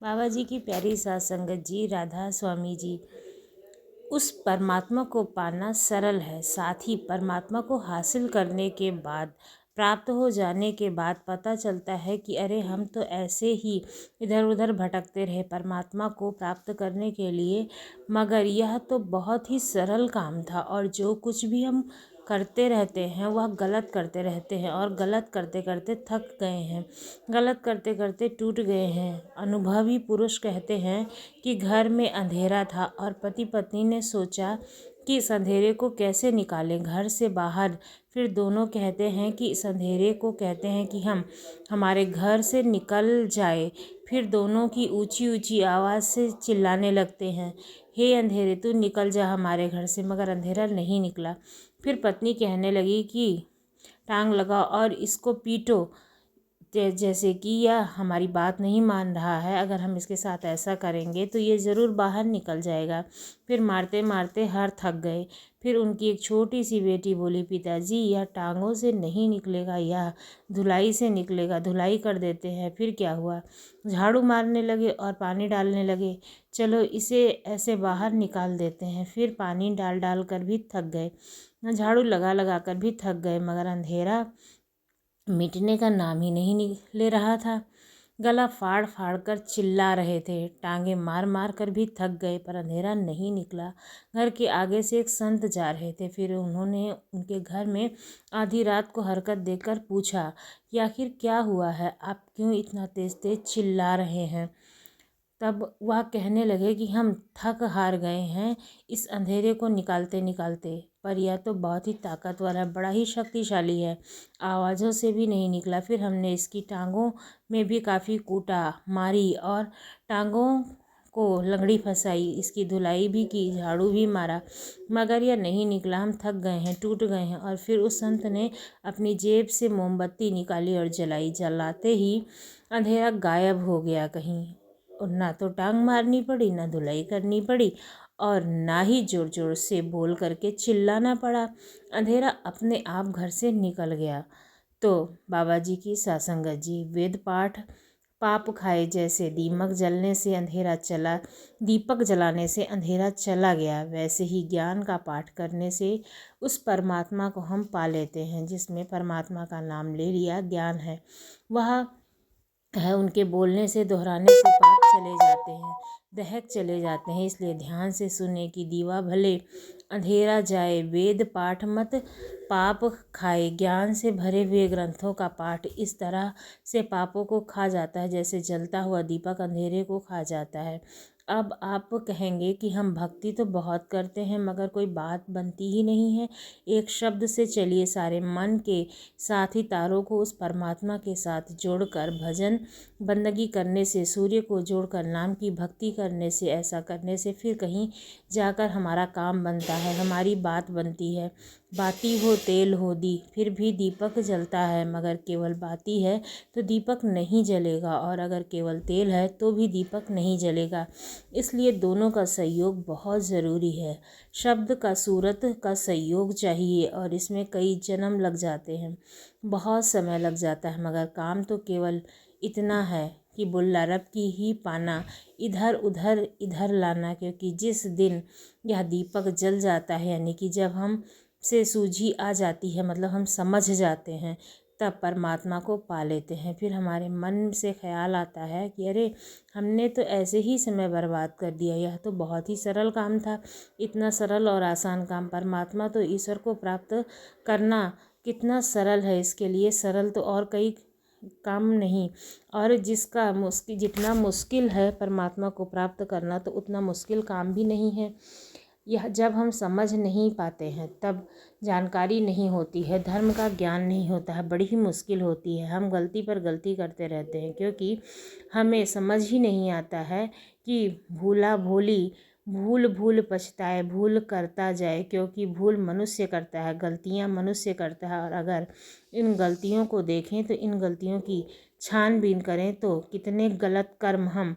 बाबा जी की प्यारी सात संगत जी, राधा स्वामी जी। उस परमात्मा को पाना सरल है, साथ ही परमात्मा को हासिल करने के बाद, प्राप्त हो जाने के बाद पता चलता है कि अरे हम तो ऐसे ही इधर उधर भटकते रहे परमात्मा को प्राप्त करने के लिए। मगर यह तो बहुत ही सरल काम था और जो कुछ भी हम करते रहते हैं वह गलत करते रहते हैं और गलत करते करते थक गए हैं, गलत करते करते टूट गए हैं। अनुभवी पुरुष कहते हैं कि घर में अंधेरा था और पति पत्नी ने सोचा कि इस अंधेरे को कैसे निकालें घर से बाहर। फिर दोनों कहते हैं कि इस अंधेरे को कहते हैं कि हम हमारे घर से निकल जाए। फिर दोनों की ऊंची ऊंची आवाज़ से चिल्लाने लगते हैं, हे अंधेरे तू निकल जा हमारे घर से। मगर अंधेरा नहीं निकला। फिर पत्नी कहने लगी कि टांग लगाओ और इसको पीटो, जैसे कि यह हमारी बात नहीं मान रहा है। अगर हम इसके साथ ऐसा करेंगे तो ये ज़रूर बाहर निकल जाएगा। फिर मारते मारते हार थक गए। फिर उनकी एक छोटी सी बेटी बोली, पिताजी यह टांगों से नहीं निकलेगा, यह धुलाई से निकलेगा, धुलाई कर देते हैं। फिर क्या हुआ, झाड़ू मारने लगे और पानी डालने लगे। चलो इसे ऐसे बाहर निकाल देते हैं। फिर पानी डाल डाल कर भी थक गए, झाड़ू लगा लगा कर भी थक गए, मगर अंधेरा मिटने का नाम ही नहीं ले रहा था। गला फाड़ फाड़ कर चिल्ला रहे थे, टांगे मार मार कर भी थक गए, पर अंधेरा नहीं निकला। घर के आगे से एक संत जा रहे थे। फिर उन्होंने उनके घर में आधी रात को हरकत देखकर पूछा कि आखिर क्या हुआ है, आप क्यों इतना तेज तेज चिल्ला रहे हैं। तब वह कहने लगे कि हम थक हार गए हैं इस अंधेरे को निकालते निकालते, पर यह तो बहुत ही ताकतवर है, बड़ा ही शक्तिशाली है, आवाज़ों से भी नहीं निकला। फिर हमने इसकी टांगों में भी काफ़ी कूटा मारी और टांगों को लंगड़ी फंसाई, इसकी धुलाई भी की, झाड़ू भी मारा, मगर यह नहीं निकला। हम थक गए हैं, टूट गए हैं। और फिर उस संत ने अपनी जेब से मोमबत्ती निकाली और जलाई। जलाते ही अंधेरा गायब हो गया कहीं, और ना तो टांग मारनी पड़ी, ना धुलाई करनी पड़ी, और ना ही जोर जोर से बोल करके चिल्लाना पड़ा। अंधेरा अपने आप घर से निकल गया। तो बाबा जी की सासंगत जी, वेद पाठ पाप खाए जैसे दीमक जलने से अंधेरा चला, दीपक जलाने से अंधेरा चला गया, वैसे ही ज्ञान का पाठ करने से उस परमात्मा को हम पा लेते हैं। जिसमें परमात्मा का नाम ले लिया, ज्ञान है, वह है उनके बोलने से, दोहराने से पाप चले जाते हैं, दहक चले जाते हैं। इसलिए ध्यान से सुने कि दीवा भले अंधेरा जाए, वेद पाठ मत पाप खाए। ज्ञान से भरे हुए ग्रंथों का पाठ इस तरह से पापों को खा जाता है जैसे जलता हुआ दीपक अंधेरे को खा जाता है। अब आप कहेंगे कि हम भक्ति तो बहुत करते हैं मगर कोई बात बनती ही नहीं है। एक शब्द से चलिए सारे मन के साथ ही तारों को उस परमात्मा के साथ जोड़कर भजन बंदगी करने से, सूर्य को जोड़कर नाम की भक्ति करने से, ऐसा करने से फिर कहीं जाकर हमारा काम बनता है, हमारी बात बनती है। बाती हो तेल हो दी, फिर भी दीपक जलता है, मगर केवल बाती है तो दीपक नहीं जलेगा, और अगर केवल तेल है तो भी दीपक नहीं जलेगा। इसलिए दोनों का सहयोग बहुत ज़रूरी है। शब्द का सूरत का सहयोग चाहिए और इसमें कई जन्म लग जाते हैं, बहुत समय लग जाता है, मगर काम तो केवल इतना है कि बुल्ला रब की ही पाना, इधर उधर इधर लाना। क्योंकि जिस दिन यह दीपक जल जाता है, यानी कि जब हम से सूझी आ जाती है, मतलब हम समझ जाते हैं, तब परमात्मा को पा लेते हैं। फिर हमारे मन से ख्याल आता है कि अरे हमने तो ऐसे ही समय बर्बाद कर दिया, यह तो बहुत ही सरल काम था। इतना सरल और आसान काम, परमात्मा तो ईश्वर को प्राप्त करना कितना सरल है, इसके लिए सरल तो और कई काम नहीं। और जितना मुश्किल है परमात्मा को प्राप्त करना, तो उतना मुश्किल काम भी नहीं है। यह जब हम समझ नहीं पाते हैं, तब जानकारी नहीं होती है, धर्म का ज्ञान नहीं होता है, बड़ी ही मुश्किल होती है। हम गलती पर गलती करते रहते हैं क्योंकि हमें समझ ही नहीं आता है कि भूला भूली भूल भूल पछताए, भूल करता जाए। क्योंकि भूल मनुष्य करता है, गलतियां मनुष्य करता है, और अगर इन गलतियों को देखें तो इन गलतियों की छानबीन करें तो कितने गलत कर्म हम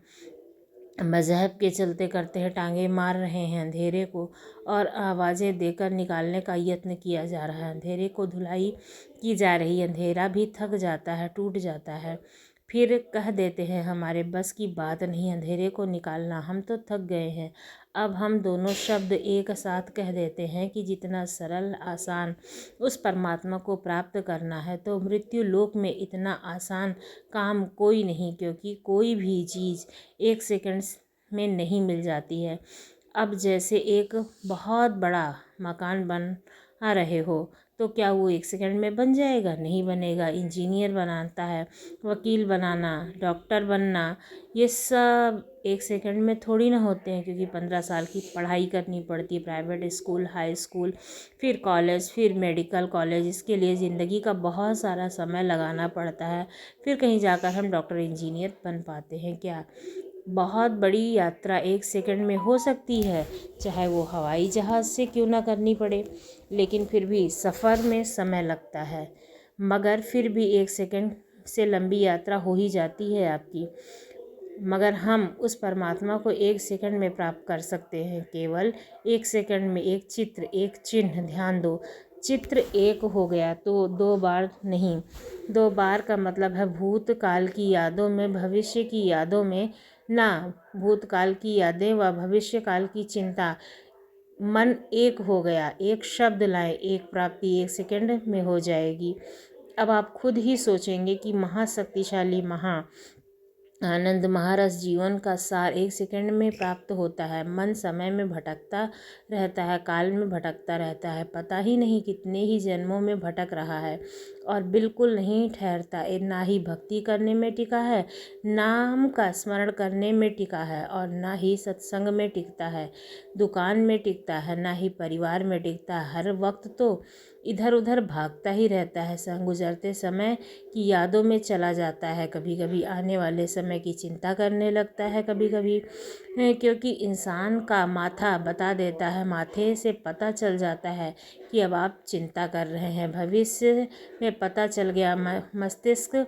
मज़हब के चलते करते हैं। टांगे मार रहे हैं अंधेरे को, और आवाज़ें देकर निकालने का यत्न किया जा रहा है, अंधेरे को धुलाई की जा रही है। अंधेरा भी थक जाता है, टूट जाता है। फिर कह देते हैं हमारे बस की बात नहीं अंधेरे को निकालना, हम तो थक गए हैं। अब हम दोनों शब्द एक साथ कह देते हैं कि जितना सरल आसान उस परमात्मा को प्राप्त करना है, तो मृत्यु लोक में इतना आसान काम कोई नहीं, क्योंकि कोई भी चीज़ 1 सेकंड में नहीं मिल जाती है। अब जैसे एक बहुत बड़ा मकान बना रहे हो, तो क्या वो 1 सेकंड में बन जाएगा? नहीं बनेगा। इंजीनियर बनाता है, वकील बनाना, डॉक्टर बनना, ये सब 1 सेकंड में थोड़ी ना होते हैं, क्योंकि 15 साल की पढ़ाई करनी पड़ती है, प्राइवेट स्कूल, हाई स्कूल, फिर कॉलेज, फिर मेडिकल कॉलेज। इसके लिए ज़िंदगी का बहुत सारा समय लगाना पड़ता है, फिर कहीं जाकर हम डॉक्टर इंजीनियर बन पाते हैं। क्या बहुत बड़ी यात्रा 1 सेकंड में हो सकती है, चाहे वो हवाई जहाज़ से क्यों ना करनी पड़े, लेकिन फिर भी सफ़र में समय लगता है। मगर फिर भी 1 सेकंड से लंबी यात्रा हो ही जाती है आपकी। मगर हम उस परमात्मा को 1 सेकंड में प्राप्त कर सकते हैं, केवल 1 सेकंड में एक चित्र, एक चिन्ह। ध्यान दो, चित्र एक हो गया तो 2 बार नहीं। 2 बार का मतलब है भूतकाल की यादों में, भविष्य की यादों में ना। भूतकाल की यादें व भविष्यकाल की चिंता, मन एक हो गया, एक शब्द लाए, एक प्राप्ति 1 सेकंड में हो जाएगी। अब आप खुद ही सोचेंगे कि महाशक्तिशाली आनंद महारस जीवन का सार 1 सेकंड में प्राप्त होता है। मन समय में भटकता रहता है, काल में भटकता रहता है, पता ही नहीं कितने ही जन्मों में भटक रहा है और बिल्कुल नहीं ठहरता। ना ही भक्ति करने में टिका है, नाम का स्मरण करने में टिका है, और ना ही सत्संग में टिकता है, दुकान में टिकता है, ना ही परिवार में टिकता है। हर वक्त तो इधर उधर भागता ही रहता है, संग गुजरते समय की यादों में चला जाता है, कभी कभी आने वाले समय की चिंता करने लगता है, कभी कभी क्योंकि इंसान का माथा बता देता है, माथे से पता चल जाता है कि अब आप चिंता कर रहे हैं। भविष्य में पता चल गया, मस्तिष्क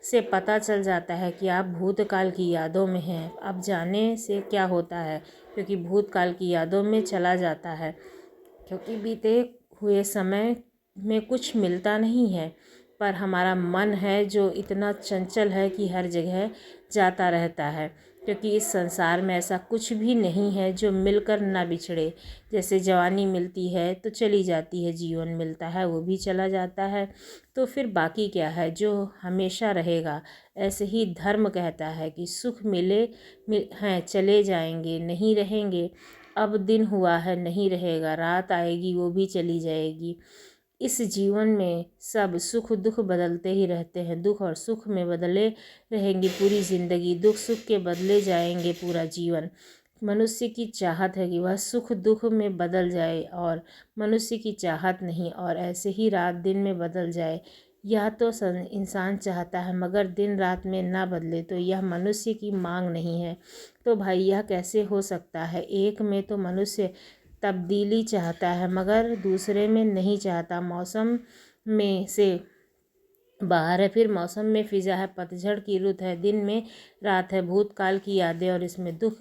से पता चल जाता है कि आप भूतकाल की यादों में हैं। अब जाने से क्या होता है, क्योंकि भूतकाल की यादों में चला जाता है, क्योंकि बीते हुए समय में कुछ मिलता नहीं है। पर हमारा मन है जो इतना चंचल है कि हर जगह जाता रहता है, क्योंकि इस संसार में ऐसा कुछ भी नहीं है जो मिलकर ना बिछड़े। जैसे जवानी मिलती है तो चली जाती है, जीवन मिलता है वो भी चला जाता है, तो फिर बाकी क्या है जो हमेशा रहेगा। ऐसे ही धर्म कहता है कि सुख हैं चले जाएंगे, नहीं रहेंगे। अब दिन हुआ है नहीं रहेगा, रात आएगी वो भी चली जाएगी। इस जीवन में सब सुख दुख बदलते ही रहते हैं, दुख और सुख में बदले रहेंगी पूरी ज़िंदगी, दुख सुख के बदले जाएंगे पूरा जीवन। मनुष्य की चाहत है कि वह सुख दुख में बदल जाए, और मनुष्य की चाहत नहीं, और ऐसे ही रात दिन में बदल जाए। यह तो इंसान चाहता है, मगर दिन रात में ना बदले तो यह मनुष्य की मांग नहीं है। तो भाई यह कैसे हो सकता है? एक में तो मनुष्य तब्दीली चाहता है, मगर दूसरे में नहीं चाहता। मौसम में से बाहर है, फिर मौसम में फिजा है, पतझड़ की रुत है, दिन में रात है, भूतकाल की यादें और इसमें दुख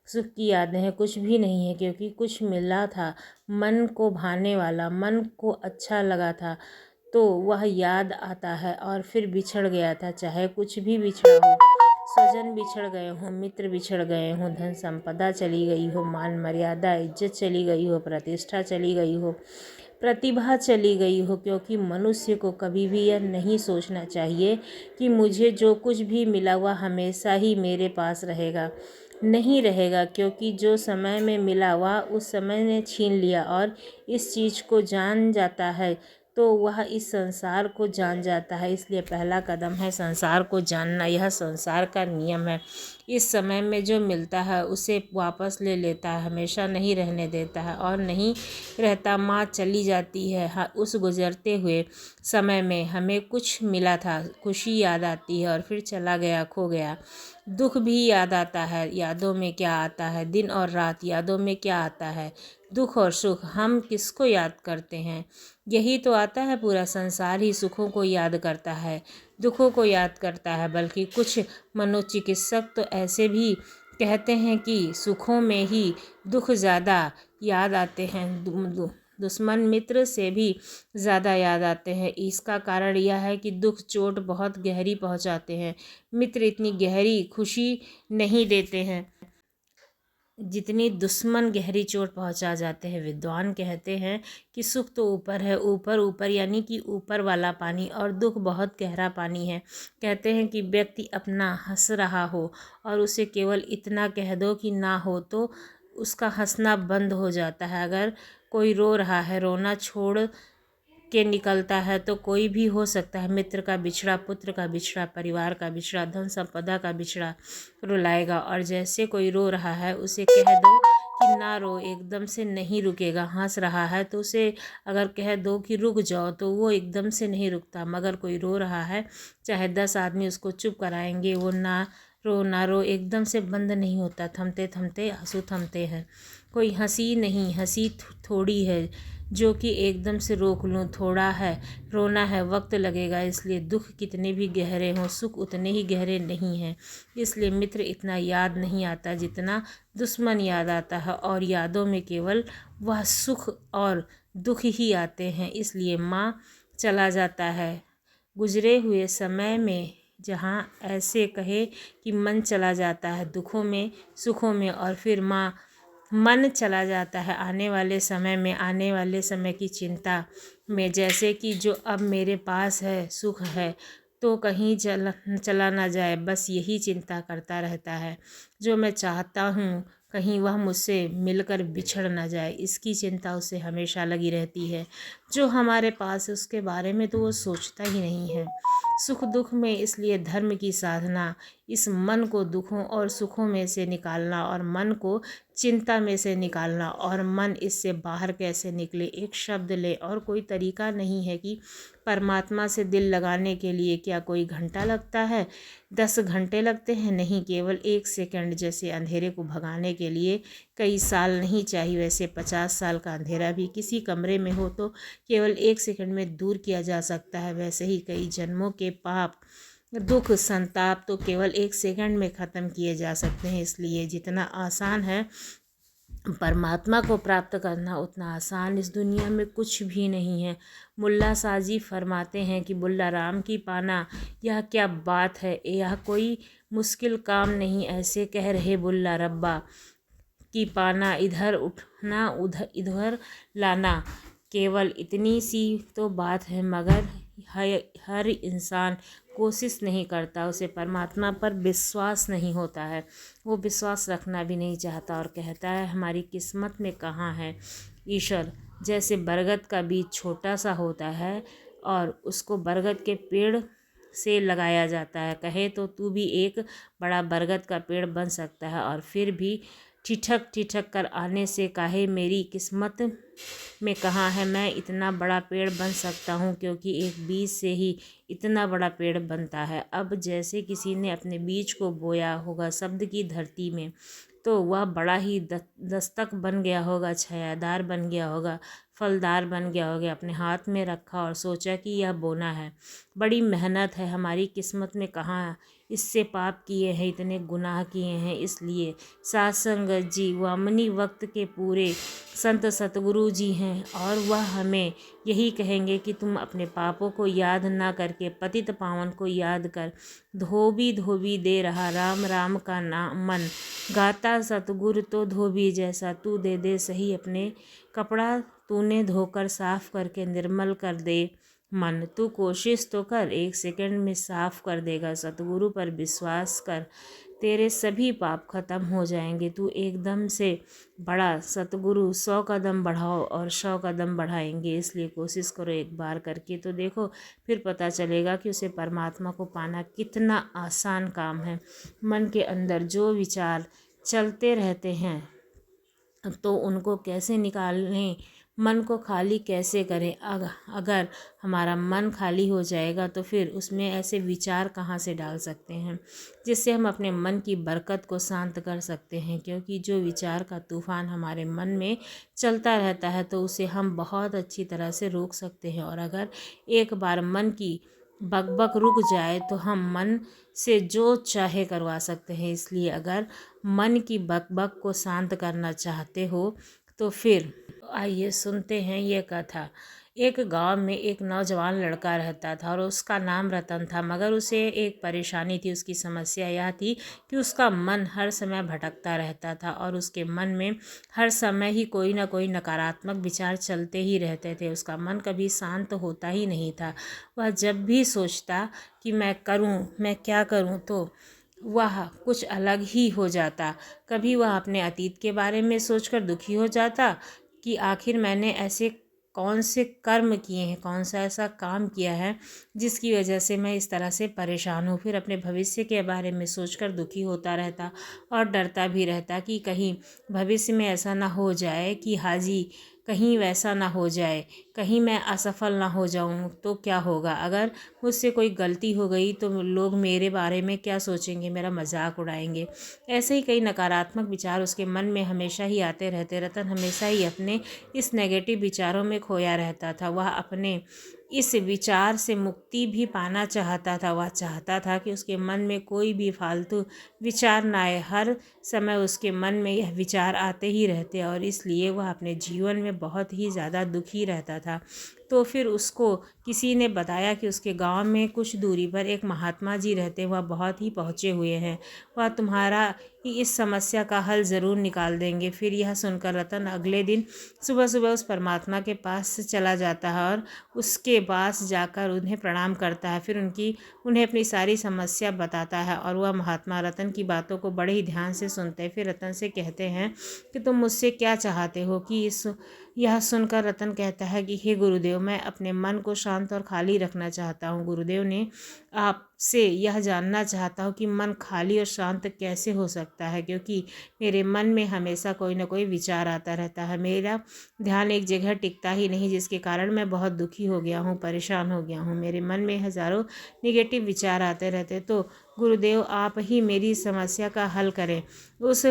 सुख की यादें हैं। कुछ भी नहीं है, क्योंकि कुछ मिला था मन को भाने वाला, मन को अच्छा लगा था, तो वह याद आता है, और फिर बिछड़ गया था। चाहे कुछ भी बिछड़ा हो, स्वजन बिछड़ गए हों, मित्र बिछड़ गए हों, धन संपदा चली गई हो, मान मर्यादा इज्जत चली गई हो, प्रतिष्ठा चली गई हो, प्रतिभा चली गई हो, क्योंकि मनुष्य को कभी भी यह नहीं सोचना चाहिए कि मुझे जो कुछ भी मिला हुआ हमेशा ही मेरे पास रहेगा। नहीं रहेगा, क्योंकि जो समय में मिला हुआ उस समय ने छीन लिया, और इस चीज़ को जान जाता है तो वह इस संसार को जान जाता है। इसलिए पहला कदम है संसार को जानना, यह संसार का नियम है। इस समय में जो मिलता है उसे वापस ले लेता है, हमेशा नहीं रहने देता है, और नहीं रहता। माँ चली जाती है, उस गुजरते हुए समय में हमें कुछ मिला था, खुशी याद आती है, और फिर चला गया, खो गया। दुख भी याद आता है, यादों में क्या आता है? दिन और रात, यादों में क्या आता है? दुख और सुख। हम किसको याद करते हैं? यही तो आता है, पूरा संसार ही सुखों को याद करता है, दुखों को याद करता है। बल्कि कुछ मनोचिकित्सक तो ऐसे भी कहते हैं कि सुखों में ही दुख ज़्यादा याद आते हैं, दुश्मन मित्र से भी ज़्यादा याद आते हैं। इसका कारण यह है कि दुख चोट बहुत गहरी पहुंचाते हैं। मित्र इतनी गहरी खुशी नहीं देते हैं जितनी दुश्मन गहरी चोट पहुंचा जाते हैं। विद्वान कहते हैं कि सुख तो ऊपर है, ऊपर ऊपर यानी कि ऊपर वाला पानी, और दुख बहुत गहरा पानी है। कहते हैं कि व्यक्ति अपना हंस रहा हो और उसे केवल इतना कह दो कि ना हो तो उसका हंसना बंद हो जाता है। अगर कोई रो रहा है, रोना छोड़ के निकलता है तो कोई भी हो सकता है। मित्र का बिछड़ा, पुत्र का बिछड़ा, परिवार का बिछड़ा, धन संपदा का बिछड़ा रुलाएगा। और जैसे कोई रो रहा है उसे कह दो कि ना रो, एकदम से नहीं रुकेगा। हंस रहा है तो उसे अगर कह दो कि रुक जाओ तो वो एकदम से नहीं रुकता। मगर कोई रो रहा है, चाहे 10 आदमी उसको चुप कराएंगे, वो ना रो ना रो एकदम से बंद नहीं होता। थमते थमते आंसू थमते हैं। कोई हंसी नहीं, हंसी थोड़ी है जो कि एकदम से रोक लूँ। थोड़ा है, रोना है, वक्त लगेगा। इसलिए दुख कितने भी गहरे हों, सुख उतने ही गहरे नहीं हैं। इसलिए मित्र इतना याद नहीं आता जितना दुश्मन याद आता है, और यादों में केवल वह सुख और दुख ही आते हैं। इसलिए माँ चला जाता है गुजरे हुए समय में, जहाँ ऐसे कहे कि मन चला जाता है दुखों में सुखों में, और फिर माँ मन चला जाता है आने वाले समय में, आने वाले समय की चिंता में। जैसे कि जो अब मेरे पास है, सुख है, तो कहीं चला ना जाए, बस यही चिंता करता रहता है। जो मैं चाहता हूँ कहीं वह मुझसे मिलकर बिछड़ ना जाए, इसकी चिंता उसे हमेशा लगी रहती है। जो हमारे पास है उसके बारे में तो वो सोचता ही नहीं है। सुख दुख में इसलिए धर्म की साधना, इस मन को दुखों और सुखों में से निकालना और मन को चिंता में से निकालना, और मन इससे बाहर कैसे निकले, एक शब्द ले। और कोई तरीका नहीं है कि परमात्मा से दिल लगाने के लिए क्या कोई घंटा लगता है, 10 घंटे लगते हैं? नहीं, केवल 1 सेकंड। जैसे अंधेरे को भगाने के लिए कई साल नहीं चाहिए, वैसे 50 साल का अंधेरा भी किसी कमरे में हो तो केवल 1 सेकंड में दूर किया जा सकता है। वैसे ही कई जन्मों के पाप दुख संताप तो केवल 1 सेकंड में ख़त्म किए जा सकते हैं। इसलिए जितना आसान है परमात्मा को प्राप्त करना, उतना आसान इस दुनिया में कुछ भी नहीं है। मुल्ला साजी फरमाते हैं कि बुल्ला राम की पाना यह क्या बात है, यह कोई मुश्किल काम नहीं। ऐसे कह रहे बुल्ला रब्बा की पाना, इधर उठना उधर इधर लाना, केवल इतनी सी तो बात है। मगर हर इंसान कोशिश नहीं करता, उसे परमात्मा पर विश्वास नहीं होता है, वो विश्वास रखना भी नहीं चाहता और कहता है हमारी किस्मत में कहाँ है ईश्वर। जैसे बरगद का बीज छोटा सा होता है और उसको बरगद के पेड़ से लगाया जाता है, कहे तो तू भी एक बड़ा बरगद का पेड़ बन सकता है। और फिर भी ठिठक ठिठक कर आने से काहे मेरी किस्मत में कहाँ है मैं इतना बड़ा पेड़ बन सकता हूँ, क्योंकि एक बीज से ही इतना बड़ा पेड़ बनता है। अब जैसे किसी ने अपने बीज को बोया होगा शब्द की धरती में, तो वह बड़ा ही दस्तक बन गया होगा, छायादार बन गया होगा, फलदार बन गया होगा। अपने हाथ में रखा और सोचा कि यह बोना है, बड़ी मेहनत है, हमारी किस्मत में कहाँ इससे पाप किए हैं, इतने गुनाह किए हैं। इसलिए सात संगत जी वामनी वक्त के पूरे संत सतगुरु जी हैं, और वह हमें यही कहेंगे कि तुम अपने पापों को याद ना करके पतित पावन को याद कर। धोबी धोबी दे रहा राम राम का नाम मन, गाता सतगुर तो धोबी जैसा, तू दे दे सही अपने कपड़ा, तूने धोकर साफ करके निर्मल कर दे मन। तू कोशिश तो कर, 1 सेकंड में साफ कर देगा। सतगुरु पर विश्वास कर, तेरे सभी पाप खत्म हो जाएंगे। तू एकदम से बढ़ा, सतगुरु 100 कदम बढ़ाओ और 100 कदम बढ़ाएंगे। इसलिए कोशिश करो एक बार करके तो देखो, फिर पता चलेगा कि उसे परमात्मा को पाना कितना आसान काम है। मन के अंदर जो विचार चलते रहते हैं तो उनको कैसे निकालें, मन को खाली कैसे करें। अगर हमारा मन खाली हो जाएगा तो फिर उसमें ऐसे विचार कहाँ से डाल सकते हैं जिससे हम अपने मन की बरकत को शांत कर सकते हैं। क्योंकि जो विचार का तूफान हमारे मन में चलता रहता है तो उसे हम बहुत अच्छी तरह से रोक सकते हैं। और अगर एक बार मन की बकबक रुक जाए तो हम मन से जो चाहे करवा सकते हैं। इसलिए अगर मन की बकबक को शांत करना चाहते हो तो फिर आइए सुनते हैं ये कथा। एक गांव में एक नौजवान लड़का रहता था और उसका नाम रतन था, मगर उसे एक परेशानी थी। उसकी समस्या यह थी कि उसका मन हर समय भटकता रहता था और उसके मन में हर समय ही कोई ना कोई नकारात्मक विचार चलते ही रहते थे। उसका मन कभी शांत होता ही नहीं था। वह जब भी सोचता कि मैं करूं, मैं क्या करूं, तो वह कुछ अलग ही हो जाता। कभी वह अपने अतीत के बारे में सोचकर दुखी हो जाता कि आखिर मैंने ऐसे कौन से कर्म किए हैं, कौन सा ऐसा काम किया है जिसकी वजह से मैं इस तरह से परेशान हूँ। फिर अपने भविष्य के बारे में सोचकर दुखी होता रहता और डरता भी रहता कि कहीं भविष्य में ऐसा ना हो जाए कि हाजी कहीं वैसा ना हो जाए, कहीं मैं असफल ना हो जाऊं तो क्या होगा, अगर मुझसे कोई गलती हो गई तो लोग मेरे बारे में क्या सोचेंगे, मेरा मजाक उड़ाएंगे। ऐसे ही कई नकारात्मक विचार उसके मन में हमेशा ही आते रहते। रतन हमेशा ही अपने इस नेगेटिव विचारों में खोया रहता था। वह अपने इस विचार से मुक्ति भी पाना चाहता था। वह चाहता था कि उसके मन में कोई भी फालतू विचार ना आए। हर समय उसके मन में यह विचार आते ही रहते और इसलिए वह अपने जीवन में बहुत ही ज़्यादा दुखी रहता था। तो फिर उसको किसी ने बताया कि उसके गांव में कुछ दूरी पर एक महात्मा जी रहते। वह बहुत ही पहुँचे हुए हैं, वह तुम्हारा ही इस समस्या का हल ज़रूर निकाल देंगे। फिर यह सुनकर रतन अगले दिन सुबह सुबह उस परमात्मा के पास चला जाता है और उसके पास जाकर उन्हें प्रणाम करता है। फिर उन्हें अपनी सारी समस्या बताता है और वह महात्मा रतन की बातों को बड़े ही ध्यान से सुनते हैं। फिर रतन से कहते हैं कि तुम मुझसे क्या चाहते हो। कि यह सुनकर रतन कहता है कि हे गुरुदेव, मैं अपने मन को शांत और खाली रखना चाहता हूँ। गुरुदेव ने आपसे यह जानना चाहता हूँ कि मन खाली और शांत कैसे हो सकता है, क्योंकि मेरे मन में हमेशा कोई ना कोई विचार आता रहता है। मेरा ध्यान एक जगह टिकता ही नहीं, जिसके कारण मैं बहुत दुखी हो गया हूँ, परेशान हो गया हूँ। मेरे मन में हज़ारों निगेटिव विचार आते रहते। तो गुरुदेव आप ही मेरी समस्या का हल करें। उस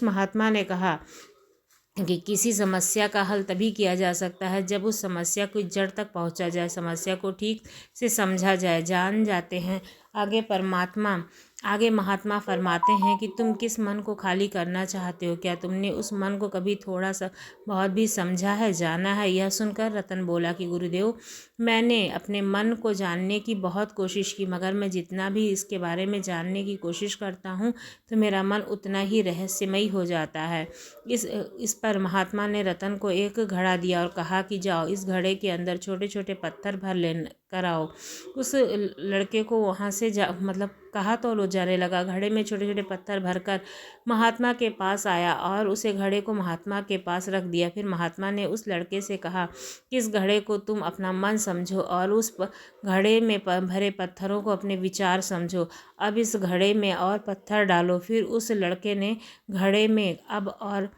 महात्मा ने कहा कि किसी समस्या का हल तभी किया जा सकता है जब उस समस्या को जड़ तक पहुंचा जाए, समस्या को ठीक से समझा जाए। जान जाते हैं आगे महात्मा फरमाते हैं कि तुम किस मन को खाली करना चाहते हो, क्या तुमने उस मन को कभी थोड़ा सा बहुत भी समझा है, जाना है। यह सुनकर रतन बोला कि गुरुदेव, मैंने अपने मन को जानने की बहुत कोशिश की, मगर मैं जितना भी इसके बारे में जानने की कोशिश करता हूँ तो मेरा मन उतना ही रहस्यमयी हो जाता है। इस पर महात्मा ने रतन को एक घड़ा दिया और कहा कि जाओ इस घड़े के अंदर छोटे छोटे पत्थर भर ले कर आओ। उस लड़के को वहाँ से कहा तो लो जाने लगा। घड़े में छोटे छोटे पत्थर भरकर महात्मा के पास आया और उसे घड़े को महात्मा के पास रख दिया। फिर महात्मा ने उस लड़के से कहा कि इस घड़े को तुम अपना मन समझो और उस घड़े में भरे पत्थरों को अपने विचार समझो। अब इस घड़े में और पत्थर डालो। फिर उस लड़के ने घड़े में अब और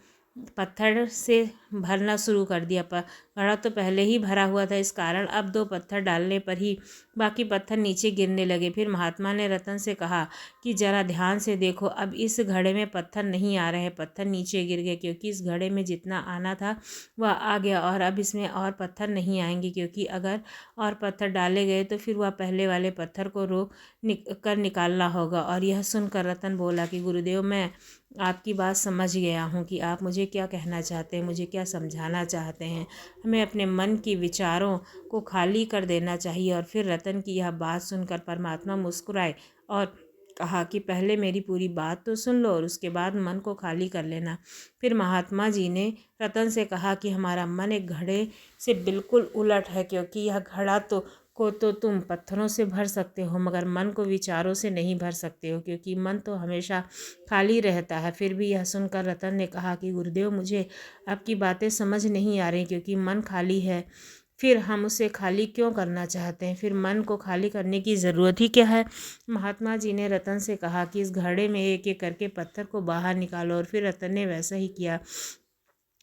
पत्थर से भरना शुरू कर दिया। पर घड़ा तो पहले ही भरा हुआ था, इस कारण अब 2 पत्थर डालने पर ही बाकी पत्थर नीचे गिरने लगे। फिर महात्मा ने रतन से कहा कि जरा ध्यान से देखो, अब इस घड़े में पत्थर नहीं आ रहे, पत्थर नीचे गिर गए, क्योंकि इस घड़े में जितना आना था वह आ गया और अब इसमें और पत्थर नहीं आएंगे, क्योंकि अगर और पत्थर डाले गए तो फिर वह पहले वाले पत्थर को निकालना होगा। और यह सुनकर रतन बोला कि गुरुदेव, मैं आपकी बात समझ गया हूँ कि आप मुझे क्या कहना चाहते हैं, मुझे क्या समझाना चाहते हैं। हमें अपने मन की विचारों को खाली कर देना चाहिए। और फिर रतन की यह बात सुनकर परमात्मा मुस्कुराए और कहा कि पहले मेरी पूरी बात तो सुन लो और उसके बाद मन को खाली कर लेना। फिर महात्मा जी ने रतन से कहा कि हमारा मन एक घड़े से बिल्कुल उलट है, क्योंकि यह घड़ा तो तुम पत्थरों से भर सकते हो, मगर मन को विचारों से नहीं भर सकते हो, क्योंकि मन तो हमेशा खाली रहता है। फिर भी यह सुनकर रतन ने कहा कि गुरुदेव, मुझे आपकी बातें समझ नहीं आ रही, क्योंकि मन खाली है, फिर हम उसे खाली क्यों करना चाहते हैं, फिर मन को खाली करने की ज़रूरत ही क्या है। महात्मा जी ने रतन से कहा कि इस घड़े में एक एक करके पत्थर को बाहर निकालो। और फिर रतन ने वैसा ही किया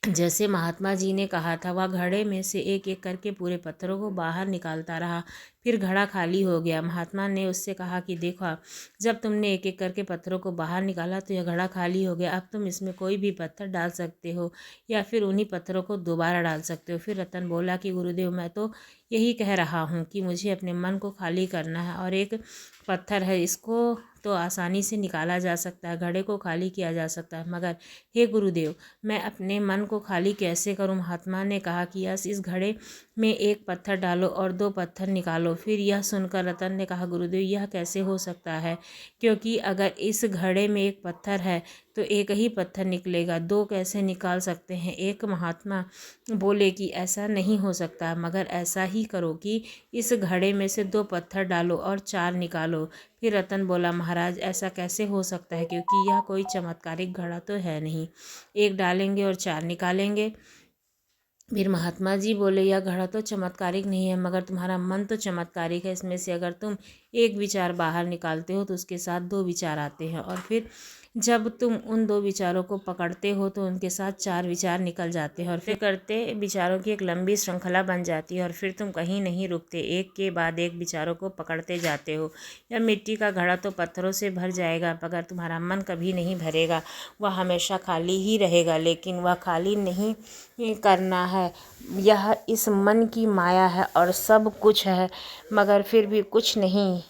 जैसे महात्मा जी ने कहा था। वह घड़े में से एक एक करके पूरे पत्थरों को बाहर निकालता रहा। फिर घड़ा खाली हो गया। महात्मा ने उससे कहा कि देखो, जब तुमने एक एक करके पत्थरों को बाहर निकाला तो यह घड़ा खाली हो गया। अब तुम इसमें कोई भी पत्थर डाल सकते हो या फिर उन्हीं पत्थरों को दोबारा डाल सकते हो। फिर रतन बोला कि गुरुदेव, मैं तो यही कह रहा हूँ कि मुझे अपने मन को खाली करना है, और एक पत्थर है, इसको तो आसानी से निकाला जा सकता है, घड़े को खाली किया जा सकता है, मगर हे गुरुदेव, मैं अपने मन को खाली कैसे करूं? महात्मा ने कहा कि यस, इस घड़े में एक पत्थर डालो और दो पत्थर निकालो। फिर यह सुनकर रतन ने कहा, गुरुदेव, यह कैसे हो सकता है? क्योंकि अगर इस घड़े में एक पत्थर है तो एक ही पत्थर निकलेगा, दो कैसे निकाल सकते हैं? एक महात्मा बोले कि ऐसा नहीं हो सकता, मगर ऐसा ही करो कि इस घड़े में से दो पत्थर डालो और चार निकालो। फिर रतन बोला, महाराज, ऐसा कैसे हो सकता है? क्योंकि यह कोई चमत्कारिक घड़ा तो है नहीं, एक डालेंगे और चार निकालेंगे। फिर महात्मा जी बोले, यह घड़ा तो चमत्कारिक नहीं है, मगर तुम्हारा मन तो चमत्कारिक है। इसमें से अगर तुम एक विचार बाहर निकालते हो तो उसके साथ दो विचार आते हैं, और फिर जब तुम उन दो विचारों को पकड़ते हो तो उनके साथ चार विचार निकल जाते हैं, और फिर करते विचारों की एक लंबी श्रृंखला बन जाती है, और फिर तुम कहीं नहीं रुकते, एक के बाद एक विचारों को पकड़ते जाते हो। यह मिट्टी का घड़ा तो पत्थरों से भर जाएगा, मगर तुम्हारा मन कभी नहीं भरेगा, वह हमेशा खाली ही रहेगा। लेकिन वह खाली नहीं करना है, यह इस मन की माया है और सब कुछ है, मगर फिर भी कुछ नहीं।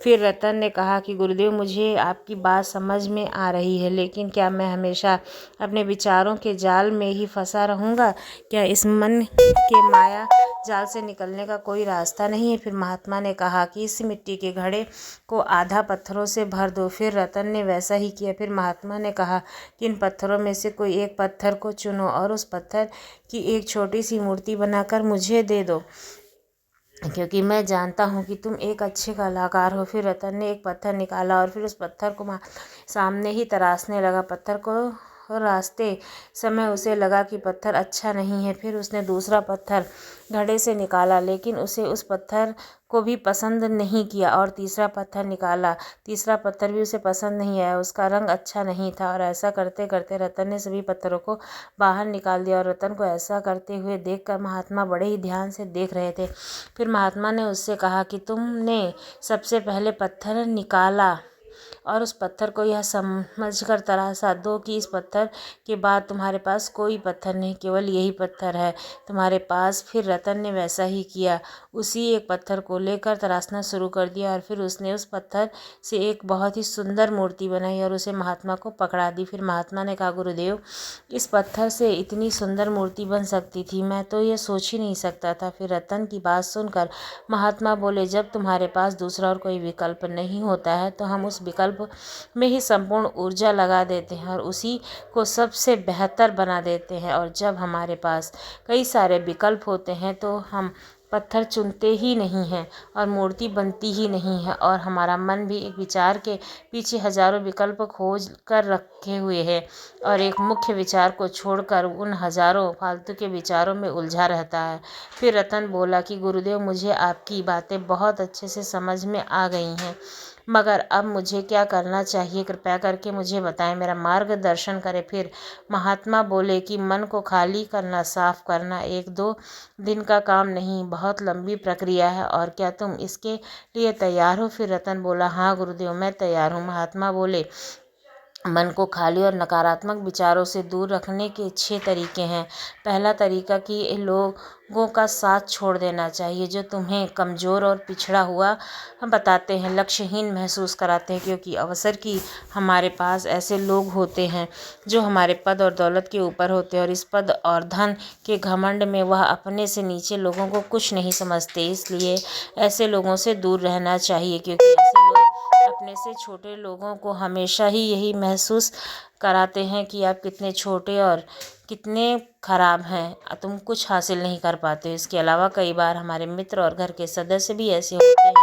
फिर रतन ने कहा कि गुरुदेव, मुझे आपकी बात समझ में आ रही है, लेकिन क्या मैं हमेशा अपने विचारों के जाल में ही फंसा रहूँगा? क्या इस मन के माया जाल से निकलने का कोई रास्ता नहीं है? फिर महात्मा ने कहा कि इस मिट्टी के घड़े को आधा पत्थरों से भर दो। फिर रतन ने वैसा ही किया। फिर महात्मा ने कहा कि इन पत्थरों में से कोई एक पत्थर को चुनो और उस पत्थर की एक छोटी सी मूर्ति बनाकर मुझे दे दो, क्योंकि मैं जानता हूँ कि तुम एक अच्छे कलाकार हो। फिर रतन ने एक पत्थर निकाला और फिर उस पत्थर को सामने ही तराशने लगा। पत्थर को रास्ते समय उसे लगा कि पत्थर अच्छा नहीं है। फिर उसने दूसरा पत्थर घड़े से निकाला, लेकिन उसे उस पत्थर को भी पसंद नहीं किया, और तीसरा पत्थर निकाला। तीसरा पत्थर भी उसे पसंद नहीं आया, उसका रंग अच्छा नहीं था। और ऐसा करते करते रतन ने सभी पत्थरों को बाहर निकाल दिया, और रतन को ऐसा करते हुए देखकर महात्मा बड़े ही ध्यान से देख रहे थे। फिर महात्मा ने उससे कहा कि तुमने सबसे पहले पत्थर निकाला और उस पत्थर को यह समझकर तराशा दो कि इस पत्थर के बाद तुम्हारे पास कोई पत्थर नहीं, केवल यही पत्थर है तुम्हारे पास। फिर रतन ने वैसा ही किया, उसी एक पत्थर को लेकर तराशना शुरू कर दिया, और फिर उसने उस पत्थर से एक बहुत ही सुंदर मूर्ति बनाई और उसे महात्मा को पकड़ा दी। फिर महात्मा ने कहा, गुरुदेव, इस पत्थर से इतनी सुंदर मूर्ति बन सकती थी, मैं तो ये सोच ही नहीं सकता था। फिर रतन की बात सुनकर महात्मा बोले, जब तुम्हारे पास दूसरा और कोई विकल्प नहीं होता है तो हम उस विकल्प में ही संपूर्ण ऊर्जा लगा देते हैं और उसी को सबसे बेहतर बना देते हैं। और जब हमारे पास कई सारे विकल्प होते हैं तो हम पत्थर चुनते ही नहीं हैं और मूर्ति बनती ही नहीं है, और हमारा मन भी एक विचार के पीछे हजारों विकल्प खोज कर रखे हुए है और एक मुख्य विचार को छोड़कर उन हजारों फालतू के विचारों में उलझा रहता है। फिर रतन बोला कि गुरुदेव, मुझे आपकी बातें बहुत अच्छे से समझ में आ गई हैं, मगर अब मुझे क्या करना चाहिए? कृपया करके मुझे बताएं, मेरा मार्गदर्शन करें। फिर महात्मा बोले कि मन को खाली करना, साफ करना एक दो दिन का काम नहीं, बहुत लंबी प्रक्रिया है, और क्या तुम इसके लिए तैयार हो? फिर रतन बोला, हाँ गुरुदेव, मैं तैयार हूँ। महात्मा बोले, मन को खाली और नकारात्मक विचारों से दूर रखने के 6 तरीके हैं। पहला तरीका कि लोगों का साथ छोड़ देना चाहिए जो तुम्हें कमज़ोर और पिछड़ा हुआ बताते हैं, लक्ष्यहीन महसूस कराते हैं, क्योंकि अवसर की हमारे पास ऐसे लोग होते हैं जो हमारे पद और दौलत के ऊपर होते हैं, और इस पद और धन के घमंड में वह अपने से नीचे लोगों को कुछ नहीं समझते। इसलिए ऐसे लोगों से दूर रहना चाहिए, क्योंकि ऐसे लोग अपने से छोटे लोगों को हमेशा ही यही महसूस कराते हैं कि आप कितने छोटे और कितने खराब हैं, तुम कुछ हासिल नहीं कर पाते। इसके अलावा कई बार हमारे मित्र और घर के सदस्य भी ऐसे होते हैं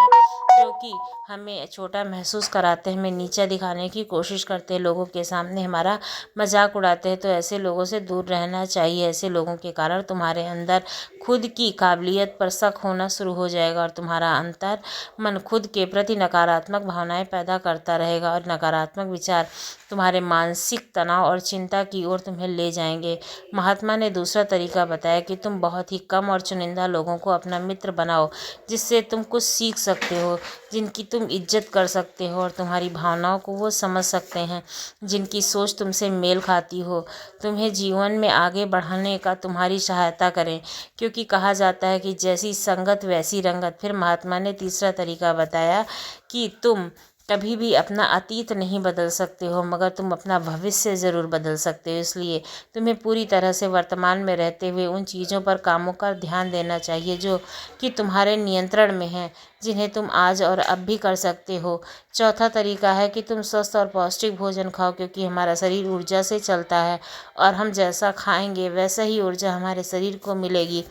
जो कि हमें छोटा महसूस कराते हैं, हमें नीचा दिखाने की कोशिश करते हैं, लोगों के सामने हमारा मजाक उड़ाते हैं। तो ऐसे लोगों से दूर रहना चाहिए। ऐसे लोगों के कारण तुम्हारे अंदर खुद की काबिलियत पर शक होना शुरू हो जाएगा और तुम्हारा अंतर मन खुद के प्रति नकारात्मक भावनाएं पैदा करता रहेगा, और नकारात्मक विचार तुम्हारे मानसिक मानसिक तनाव और चिंता की ओर तुम्हें ले जाएंगे। महात्मा ने दूसरा तरीका बताया कि तुम बहुत ही कम और चुनिंदा लोगों को अपना मित्र बनाओ, जिससे तुम कुछ सीख सकते हो, जिनकी तुम इज्जत कर सकते हो और तुम्हारी भावनाओं को वो समझ सकते हैं, जिनकी सोच तुमसे मेल खाती हो, तुम्हें जीवन में आगे बढ़ाने का तुम्हारी सहायता करें, क्योंकि कहा जाता है कि जैसी संगत वैसी रंगत। फिर महात्मा ने तीसरा तरीका बताया कि तुम कभी भी अपना अतीत नहीं बदल सकते हो, मगर तुम अपना भविष्य ज़रूर बदल सकते हो। इसलिए तुम्हें पूरी तरह से वर्तमान में रहते हुए उन चीज़ों पर, कामों का ध्यान देना चाहिए जो कि तुम्हारे नियंत्रण में हैं, जिन्हें तुम आज और अब भी कर सकते हो। चौथा तरीका है कि तुम स्वस्थ और पौष्टिक भोजन खाओ, क्योंकि हमारा शरीर ऊर्जा से चलता है और हम जैसा खाएंगे वैसा ही ऊर्जा हमारे शरीर को मिलेगी।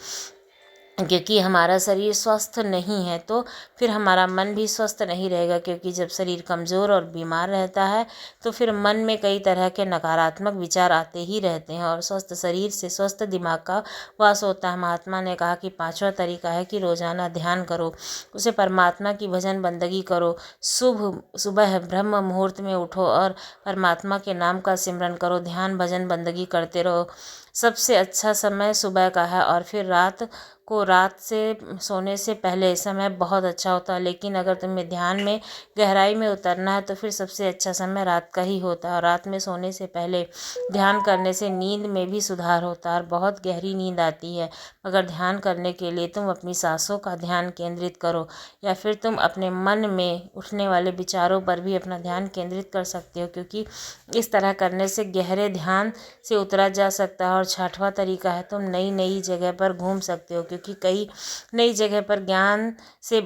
क्योंकि हमारा शरीर स्वस्थ नहीं है तो फिर हमारा मन भी स्वस्थ नहीं रहेगा, क्योंकि जब शरीर कमज़ोर और बीमार रहता है तो फिर मन में कई तरह के नकारात्मक विचार आते ही रहते हैं, और स्वस्थ शरीर से स्वस्थ दिमाग का वास होता है। महात्मा ने कहा कि पांचवा तरीका है कि रोज़ाना ध्यान करो, उसे परमात्मा की भजन बंदगी करो। सुबह ब्रह्म मुहूर्त में उठो और परमात्मा के नाम का सिमरन करो, ध्यान भजन बंदगी करते रहो। सबसे अच्छा समय सुबह का है, और फिर रात से सोने से पहले समय बहुत अच्छा होता है। लेकिन अगर तुम्हें ध्यान में गहराई में उतरना है तो फिर सबसे अच्छा समय रात का ही होता है। और रात में सोने से पहले ध्यान करने से नींद में भी सुधार होता है और बहुत गहरी नींद आती है। मगर ध्यान करने के लिए तुम अपनी सांसों का ध्यान केंद्रित करो, या फिर तुम अपने मन में उठने वाले विचारों पर भी अपना ध्यान केंद्रित कर सकते हो, क्योंकि इस तरह करने से गहरे ध्यान से उतरा जा सकता है। और छठवां तरीका है तुम नई नई जगह पर घूम सकते हो, क्योंकि कई नई जगह पर ज्ञान से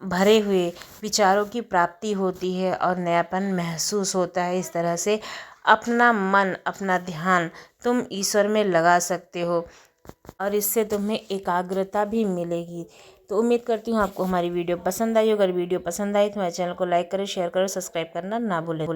भरे हुए विचारों की प्राप्ति होती है और नयापन महसूस होता है। इस तरह से अपना मन, अपना ध्यान तुम ईश्वर में लगा सकते हो और इससे तुम्हें एकाग्रता भी मिलेगी। तो उम्मीद करती हूँ आपको हमारी वीडियो पसंद आई। अगर वीडियो पसंद आई तो हमारे चैनल को लाइक करें, शेयर करें, सब्सक्राइब करना ना भूलें।